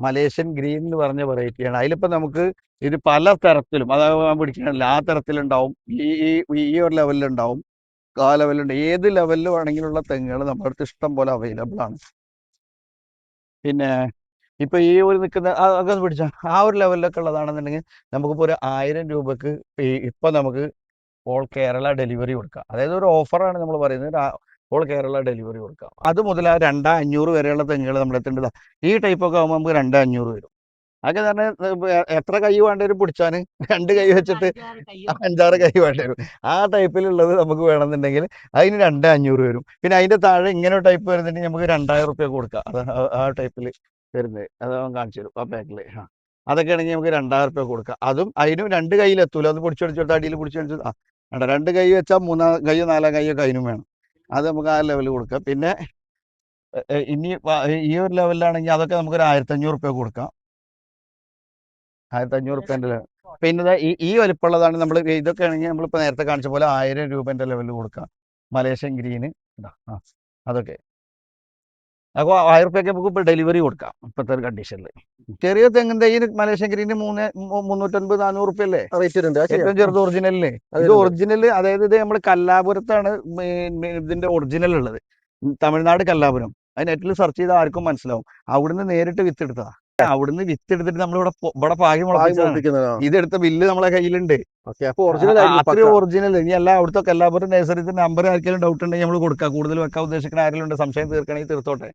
Malaysian green എന്ന് പറഞ്ഞ വെറൈറ്റിയാണ്. അതിലിപ്പോൾ നമുക്ക് ഇത് പല തരത്തിലും അതായത് ഞാൻ പിടിക്കണില്ല ആ തരത്തിലുണ്ടാവും. ഈ ഈ ഈ ഒരു ലെവലിലുണ്ടാവും, ആ ലെവലുണ്ട്. ഏത് ലെവലിൽ വേണമെങ്കിലുള്ള തെങ്ങുകൾ നമ്മുടെ അടുത്ത് ഇഷ്ടം പോലെ അവൈലബിൾ ആണ്. പിന്നെ ഇപ്പൊ ഈ ഒരു നിൽക്കുന്ന ഒക്കെ ഒന്ന് പിടിച്ച ആ ഒരു ലെവലിലൊക്കെ ഉള്ളതാണെന്നുണ്ടെങ്കിൽ നമുക്കിപ്പോൾ ഒരു 1000 രൂപക്ക് ഇപ്പൊ നമുക്ക് ഓൾ കേരള ഡെലിവറി കൊടുക്കാം. അതായത് ഒരു ഓഫറാണ് നമ്മൾ പറയുന്നത്. ഓൾ കേരള ഡെലിവറി കൊടുക്കാം. അത് മുതൽ ആ 2500 വരെയുള്ള തെങ്ങുകൾ നമ്മുടെ അടുത്തുണ്ട്. ഈ ടൈപ്പൊക്കെ ആകുമ്പോൾ നമുക്ക് 2500 വരും. അതൊക്കെ തന്നെ എത്ര കൈ വേണ്ടി വരും പിടിച്ചാന്? 2 കൈ വെച്ചിട്ട് 5-6 കൈ വേണ്ടി വരും. ആ ടൈപ്പിലുള്ളത് നമുക്ക് വേണമെന്നുണ്ടെങ്കിൽ അതിന് 2500 വരും. പിന്നെ അതിന്റെ താഴെ ഇങ്ങനെ ഒരു ടൈപ്പ് വരുന്നുണ്ടെങ്കിൽ നമുക്ക് 2000 റുപ്യ കൊടുക്കാം. അത് ആ ടൈപ്പിൽ വരുന്നത് അത് അവൻ കാണിച്ചു തരും ആ പാക്കിൽ. അതൊക്കെ ആണെങ്കിൽ നമുക്ക് 2000 റുപ്യ കൊടുക്കാം. അതും അതിനും 2 കൈയിലെത്തൂല. അത് പിടിച്ചടിച്ചെടുത്ത് അടിയിൽ പിടിച്ചടിച്ച് 2 കൈ വെച്ചാൽ 3 കൈയോ 4 കൈയോ ഒക്കെ അതിനും വേണം. അത് നമുക്ക് ആ ലെവലിൽ കൊടുക്കാം. പിന്നെ ഇനി ഈ ഒരു ലെവലിലാണെങ്കിൽ അതൊക്കെ നമുക്കൊരു 1500 റുപ്യ കൊടുക്കാം. 1500 റുപ്യൻ്റെ. പിന്നെ ഈ വലിപ്പമുള്ളതാണ് നമ്മൾ. ഇതൊക്കെ ആണെങ്കിൽ നമ്മളിപ്പോൾ നേരത്തെ കാണിച്ച പോലെ 1000 രൂപൻ്റെ ലെവലിൽ കൊടുക്കാം. മലേഷ്യൻ ഗ്രീന് അതൊക്കെ അപ്പോൾ 1000 റുപ്യക്ക് നമുക്ക് ഇപ്പോൾ ഡെലിവറി കൊടുക്കാം ഇപ്പോഴത്തെ ഒരു കണ്ടീഷനിൽ. ചെറിയ തെങ്ങിൻ തൈന് മലേഷ്യൻ ഗ്രീന് 350-400 റുപ്യ അല്ലേ ഏറ്റവും ചെറുത് ഒറിജിനലിന്. ഇത് ഒറിജിനൽ, അതായത് ഇത് നമ്മൾ കല്ലാപുരത്താണ് ഇതിന്റെ ഒറിജിനൽ ഉള്ളത്. തമിഴ്നാട് കല്ലാപുരം. അത് നെറ്റിൽ സെർച്ച് ചെയ്താൽ ആർക്കും മനസ്സിലാവും. അവിടുന്ന് നേരിട്ട് വിത്തെടുത്തതാ. അവിടുന്ന് വിത്തെടുത്തിട്ട് ഇവിടെ പാകി മുളപ്പിച്ചതാണ്. ഇതെടുത്ത ബില്ല് നമ്മളെ കയ്യിലുണ്ട്. അത്രയും ഒറിജിനൽ. ഇനി അല്ല അവിടുത്തെ കല്ലാപുരം നഴ്സറിന്റെ നമ്പർ ആർക്കെങ്കിലും ഡൗട്ട് ഉണ്ടെങ്കിൽ നമ്മൾ കൊടുക്കാം. കൂടുതൽ വെക്കാൻ ഉദ്ദേശിക്കുന്ന ആരെങ്കിലും ഉണ്ട്, സംശയം തീർക്കണമെങ്കിൽ തീർത്തോട്ടെ.